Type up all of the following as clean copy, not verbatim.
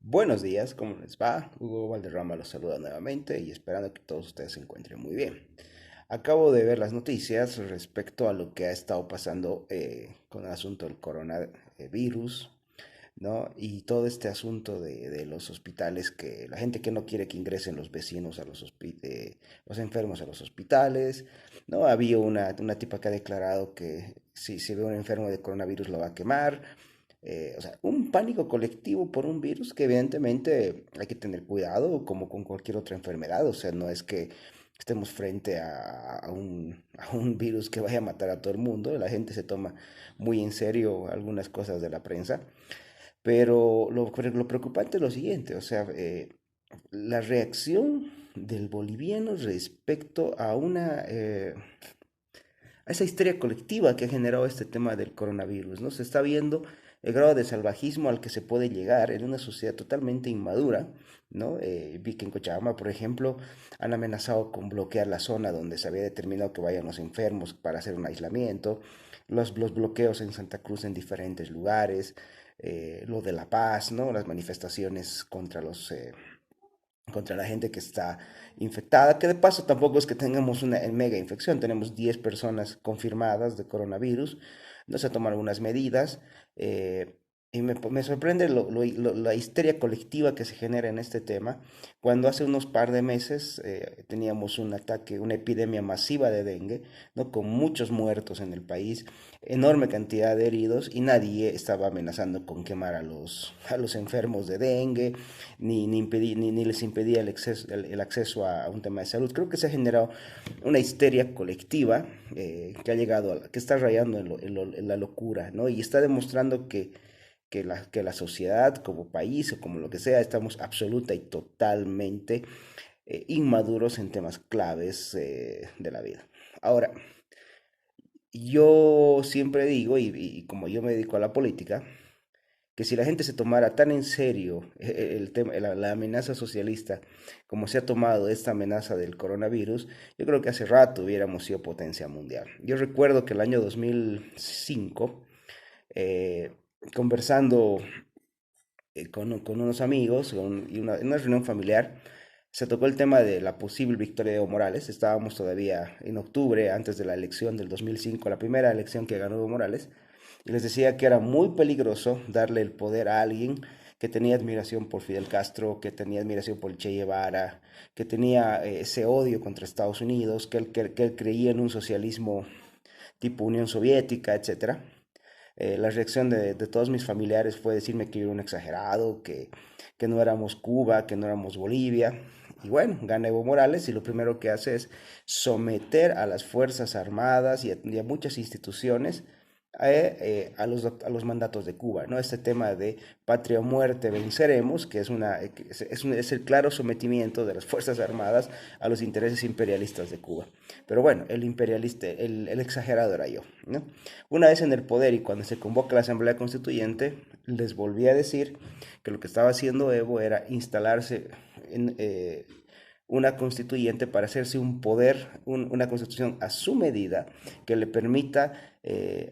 Buenos días, ¿cómo les va? Hugo Valderrama los saluda nuevamente y esperando que todos ustedes se encuentren muy bien. Acabo de ver las noticias respecto a lo que ha estado pasando con el asunto del coronavirus, ¿no? Y todo este asunto de los hospitales, que la gente que no quiere que ingresen los vecinos a los enfermos a los hospitales, ¿no? Había una tipa que ha declarado que si se ve un enfermo de coronavirus lo va a quemar. O sea, un pánico colectivo por un virus que evidentemente hay que tener cuidado como con cualquier otra enfermedad. O sea, no es que estemos frente a un virus que vaya a matar a todo el mundo. La gente se toma muy en serio algunas cosas de la prensa. Pero lo preocupante es lo siguiente, o sea, la reacción del boliviano respecto a esa histeria colectiva que ha generado este tema del coronavirus, ¿no? Se está viendo el grado de salvajismo al que se puede llegar en una sociedad totalmente inmadura, ¿no? Vi que en Cochabamba, por ejemplo, han amenazado con bloquear la zona donde se había determinado que vayan los enfermos para hacer un aislamiento, los bloqueos en Santa Cruz en diferentes lugares, lo de La Paz, ¿no? Las manifestaciones contra la gente que está infectada, que de paso tampoco es que tengamos una mega infección, tenemos 10 personas confirmadas de coronavirus, no se toman algunas medidas, eh, y me sorprende la histeria colectiva que se genera en este tema, cuando hace unos par de meses teníamos un ataque, una epidemia masiva de dengue, ¿no? Con muchos muertos en el país, enorme cantidad de heridos, y nadie estaba amenazando con quemar a los enfermos de dengue, ni les impedía el acceso a un tema de salud. Creo que se ha generado una histeria colectiva que ha llegado, que está rayando en la locura, ¿no? Y está demostrando que la sociedad, como país o como lo que sea, estamos absoluta y totalmente inmaduros en temas claves de la vida. Ahora, yo siempre digo, y como yo me dedico a la política, que si la gente se tomara tan en serio el tema, la amenaza socialista como se ha tomado esta amenaza del coronavirus, yo creo que hace rato hubiéramos sido potencia mundial. Yo recuerdo que el año 2005, eh, conversando con unos amigos en una reunión familiar, se tocó el tema de la posible victoria de Evo Morales. Estábamos todavía en octubre, antes de la elección del 2005, la primera elección que ganó Evo Morales, y les decía que era muy peligroso darle el poder a alguien que tenía admiración por Fidel Castro, que tenía admiración por Che Guevara, que tenía ese odio contra Estados Unidos, que él creía en un socialismo tipo Unión Soviética, etcétera. La reacción de todos mis familiares fue decirme que yo era un exagerado, que no éramos Cuba, que no éramos Bolivia. Y bueno, gana Evo Morales y lo primero que hace es someter a las Fuerzas Armadas y a muchas instituciones a los mandatos de Cuba, ¿no? Este tema de patria o muerte venceremos, que es el claro sometimiento de las Fuerzas Armadas a los intereses imperialistas de Cuba. Pero bueno, el imperialista, el exagerado era yo, ¿no? Una vez en el poder y cuando se convoca la Asamblea Constituyente, les volví a decir que lo que estaba haciendo Evo era instalarse en una constituyente para hacerse un poder, una constitución a su medida que le permita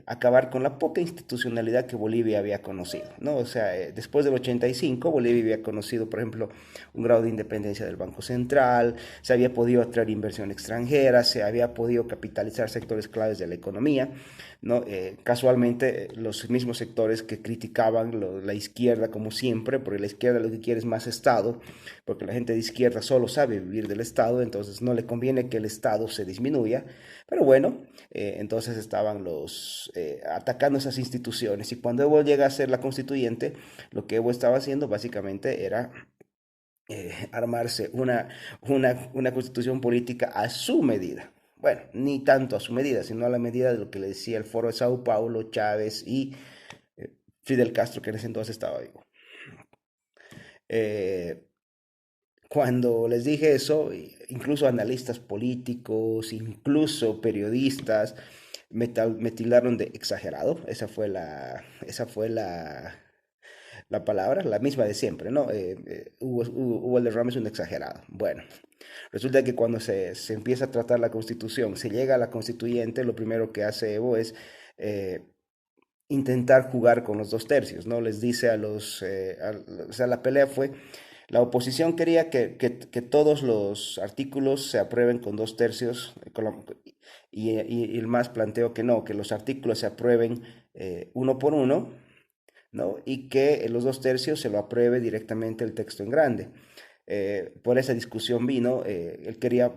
acabar con la poca institucionalidad que Bolivia había conocido, ¿no? O sea, después del 85, Bolivia había conocido, por ejemplo, un grado de independencia del Banco Central, se había podido atraer inversión extranjera, se había podido capitalizar sectores claves de la economía, ¿no? Casualmente, los mismos sectores que criticaban la izquierda, como siempre, porque la izquierda lo que quiere es más Estado, porque la gente de izquierda solo sabe vivir del Estado, entonces no le conviene que el Estado se disminuya, pero bueno, entonces estaban atacando esas instituciones, y cuando Evo llega a ser la constituyente, lo que Evo estaba haciendo básicamente era armarse una constitución política a su medida. Bueno, ni tanto a su medida, sino a la medida de lo que le decía el Foro de Sao Paulo, Chávez y Fidel Castro, que en ese entonces estaba vivo. Eh, Cuando les dije eso, incluso analistas políticos, incluso periodistas, me tildaron de exagerado. Esa fue la palabra, la misma de siempre, ¿no? Hugo Valderrama es un exagerado. Bueno, resulta que cuando se empieza a tratar la constitución, se llega a la constituyente, lo primero que hace Evo es eh, intentar jugar con los dos tercios, ¿no? Les dice a los, o sea, la pelea fue, la oposición quería que todos los artículos se aprueben con dos tercios, y el MAS planteó que no, que los artículos se aprueben uno por uno, ¿no? Y que los dos tercios se lo apruebe directamente el texto en grande. Por esa discusión vino, él quería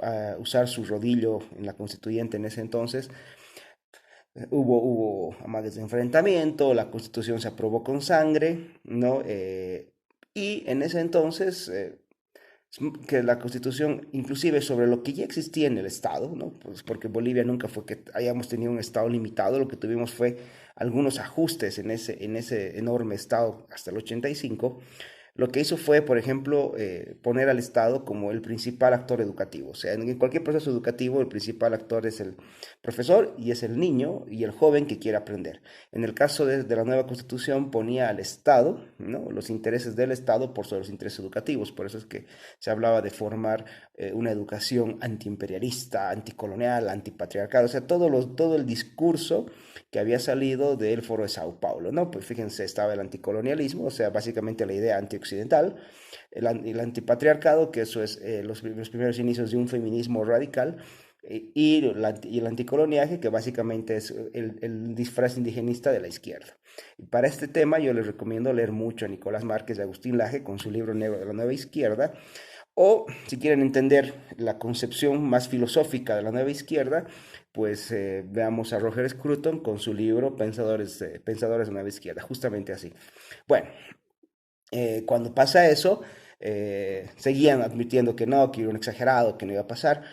a usar su rodillo en la constituyente en ese entonces. Hubo amagues de enfrentamiento, la constitución se aprobó con sangre, ¿no? Y en ese entonces, que la constitución, inclusive sobre lo que ya existía en el Estado, ¿no? Pues porque Bolivia nunca fue que hayamos tenido un Estado limitado, lo que tuvimos fue algunos ajustes en ese enorme Estado hasta el 85. Lo que hizo fue, por ejemplo, poner al Estado como el principal actor educativo. O sea, en cualquier proceso educativo, el principal actor es el profesor y es el niño y el joven que quiere aprender. En el caso de la nueva Constitución ponía al Estado, ¿no? Los intereses del Estado por sobre los intereses educativos. Por eso es que se hablaba de formar una educación antiimperialista, anticolonial, antipatriarcal. O sea, todo el discurso que había salido del Foro de Sao Paulo, ¿no? Pues fíjense, estaba el anticolonialismo, o sea, básicamente la idea antioccidental, el antipatriarcado, que eso es los primeros inicios de un feminismo radical, y el anticoloniaje, que básicamente es el disfraz indigenista de la izquierda. Y para este tema yo les recomiendo leer mucho a Nicolás Márquez y Agustín Laje con su libro Negro de la Nueva Izquierda, o si quieren entender la concepción más filosófica de la nueva izquierda, pues veamos a Roger Scruton con su libro Pensadores de Nueva Izquierda, justamente así. Bueno, cuando pasa eso, seguían admitiendo que no, que era un exagerado, que no iba a pasar.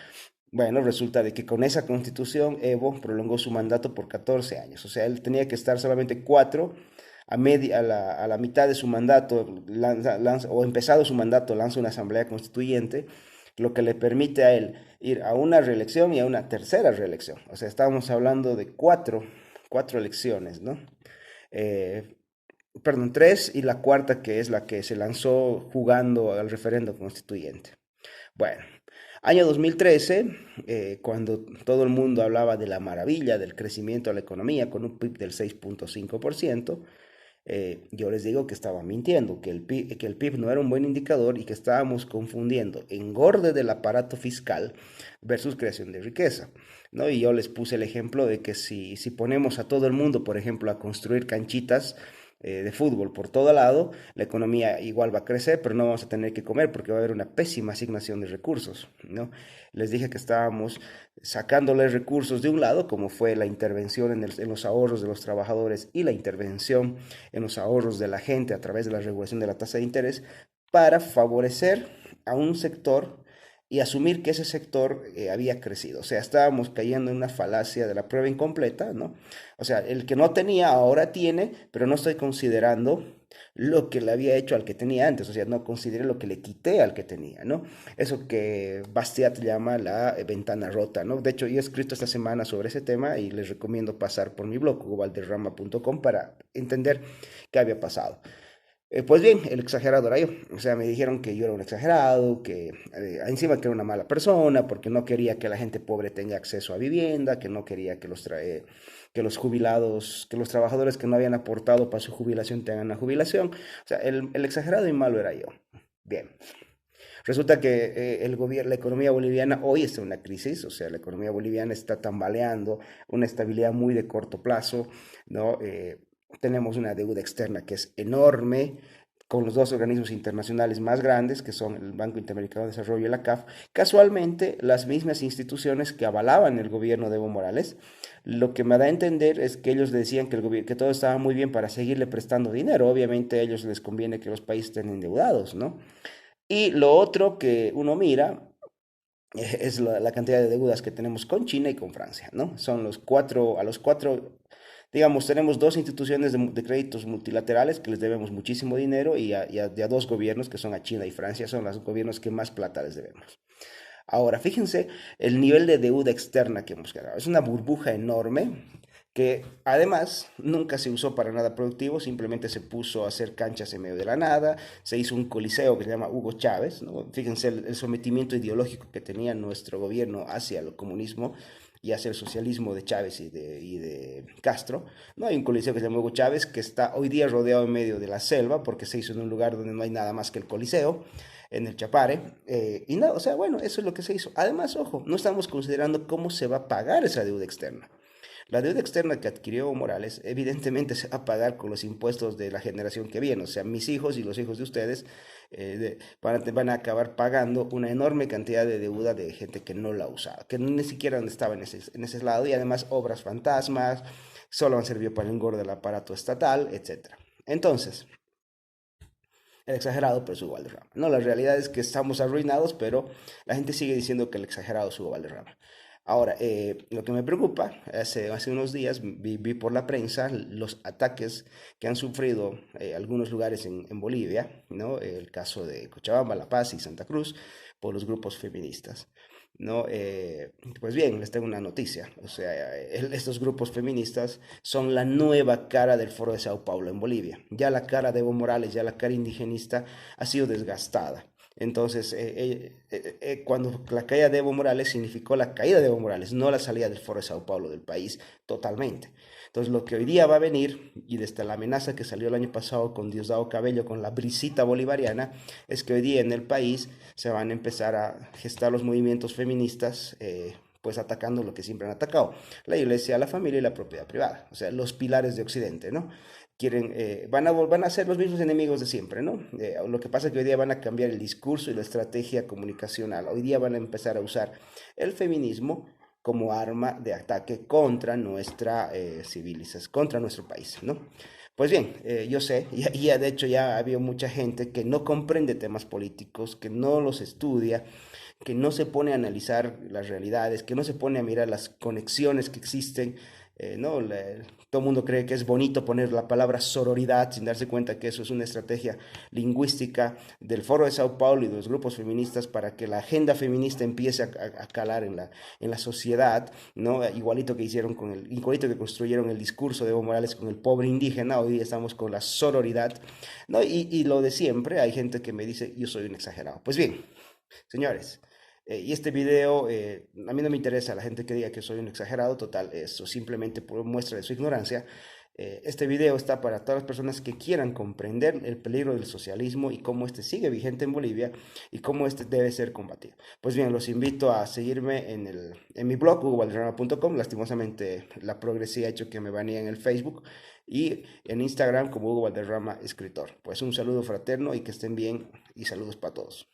Bueno, resulta de que con esa constitución Evo prolongó su mandato por 14 años, o sea, él tenía que estar solamente 4, a la mitad de su mandato, o empezado su mandato, lanza una asamblea constituyente, lo que le permite a él ir a una reelección y a una tercera reelección. O sea, estábamos hablando de cuatro elecciones, ¿no? Eh, Perdón, tres, y la cuarta, que es la que se lanzó jugando al referendo constituyente. Bueno, año 2013, cuando todo el mundo hablaba de la maravilla del crecimiento de la economía con un PIB del 6.5%, yo les digo que estaba mintiendo, que el PIB no era un buen indicador y que estábamos confundiendo engorde del aparato fiscal versus creación de riqueza, ¿no? Y yo les puse el ejemplo de que si ponemos a todo el mundo, por ejemplo, a construir canchitas de fútbol por todo lado, la economía igual va a crecer, pero no vamos a tener que comer porque va a haber una pésima asignación de recursos, ¿no? Les dije que estábamos sacándoles recursos de un lado, como fue la intervención en los ahorros de los trabajadores y la intervención en los ahorros de la gente a través de la regulación de la tasa de interés, para favorecer a un sector y asumir que ese sector había crecido. O sea, estábamos cayendo en una falacia de la prueba incompleta, ¿no? O sea, el que no tenía ahora tiene, pero no estoy considerando lo que le había hecho al que tenía antes, o sea, no consideré lo que le quité al que tenía, ¿no? Eso que Bastiat llama la ventana rota, ¿no? De hecho, yo he escrito esta semana sobre ese tema y les recomiendo pasar por mi blog, guvalderrama.com, para entender qué había pasado. Pues bien, el exagerado era yo. O sea, me dijeron que yo era un exagerado, que encima que era una mala persona, porque no quería que la gente pobre tenga acceso a vivienda, que no quería que los jubilados, que los trabajadores que no habían aportado para su jubilación tengan una jubilación. O sea, el exagerado y malo era yo. Bien. Resulta que la economía boliviana hoy está en una crisis, o sea, la economía boliviana está tambaleando, una estabilidad muy de corto plazo, ¿no? Tenemos una deuda externa que es enorme, con los dos organismos internacionales más grandes, que son el Banco Interamericano de Desarrollo y la CAF, casualmente las mismas instituciones que avalaban el gobierno de Evo Morales. Lo que me da a entender es que ellos decían que todo estaba muy bien para seguirle prestando dinero. Obviamente a ellos les conviene que los países estén endeudados, ¿no? Y lo otro que uno mira es la cantidad de deudas que tenemos con China y con Francia, ¿no? Son a los cuatro, digamos, tenemos dos instituciones de créditos multilaterales que les debemos muchísimo dinero y a dos gobiernos que son a China y Francia, son los gobiernos que más plata les debemos. Ahora, fíjense el nivel de deuda externa que hemos creado. Es una burbuja enorme que además nunca se usó para nada productivo, simplemente se puso a hacer canchas en medio de la nada, se hizo un coliseo que se llama Hugo Chávez, ¿no? Fíjense el sometimiento ideológico que tenía nuestro gobierno hacia el comunismo, y hacia el socialismo de Chávez y de Castro. ¿No? Hay un coliseo que se llama Hugo Chávez, que está hoy día rodeado en medio de la selva, porque se hizo en un lugar donde no hay nada más que el coliseo, en el Chapare. Y nada, o sea, bueno, eso es lo que se hizo. Además, ojo, no estamos considerando cómo se va a pagar esa deuda externa. La deuda externa que adquirió Evo Morales evidentemente se va a pagar con los impuestos de la generación que viene, o sea, mis hijos y los hijos de ustedes van a acabar pagando una enorme cantidad de deuda de gente que no la ha usado, que ni siquiera estaba en ese lado, y además obras fantasmas, solo han servido para el engorde del aparato estatal, etcétera. Entonces, el exagerado, pero es Hugo Valderrama. No, la realidad es que estamos arruinados, pero la gente sigue diciendo que el exagerado es Hugo Valderrama. Ahora, lo que me preocupa, hace unos días vi por la prensa los ataques que han sufrido algunos lugares en Bolivia, ¿no? El caso de Cochabamba, La Paz y Santa Cruz, por los grupos feministas. ¿No? Pues bien, les tengo una noticia. O sea, estos grupos feministas son la nueva cara del Foro de Sao Paulo en Bolivia. Ya la cara de Evo Morales, ya la cara indigenista ha sido desgastada. Entonces, cuando la caída de Evo Morales significó la caída de Evo Morales, no la salida del Foro de Sao Paulo del país totalmente. Entonces, lo que hoy día va a venir, y desde la amenaza que salió el año pasado con Diosdado Cabello, con la brisita bolivariana, es que hoy día en el país se van a empezar a gestar los movimientos feministas, pues atacando lo que siempre han atacado, la iglesia, la familia y la propiedad privada, o sea, los pilares de Occidente, ¿no? Van a ser los mismos enemigos de siempre, ¿no? Lo que pasa es que hoy día van a cambiar el discurso y la estrategia comunicacional. Hoy día van a empezar a usar el feminismo como arma de ataque contra nuestra civilización, contra nuestro país, ¿no? Pues bien, yo sé, y de hecho ya ha habido mucha gente que no comprende temas políticos, que no los estudia, que no se pone a analizar las realidades, que no se pone a mirar las conexiones que existen. ¿No? Todo el mundo cree que es bonito poner la palabra sororidad sin darse cuenta que eso es una estrategia lingüística del Foro de Sao Paulo y de los grupos feministas para que la agenda feminista empiece a calar en la sociedad, ¿no? Igualito que construyeron el discurso de Evo Morales con el pobre indígena, hoy día estamos con la sororidad, ¿no? Y lo de siempre, hay gente que me dice, yo soy un exagerado. Pues bien, señores, y este video, a mí no me interesa la gente que diga que soy un exagerado, total, eso simplemente por muestra de su ignorancia. Este video está para todas las personas que quieran comprender el peligro del socialismo y cómo este sigue vigente en Bolivia y cómo este debe ser combatido. Pues bien, los invito a seguirme en mi blog, hugovalderrama.com. Lastimosamente, la progresía ha hecho que me banee en el Facebook y en Instagram como Hugo Valderrama Escritor. Pues un saludo fraterno y que estén bien y saludos para todos.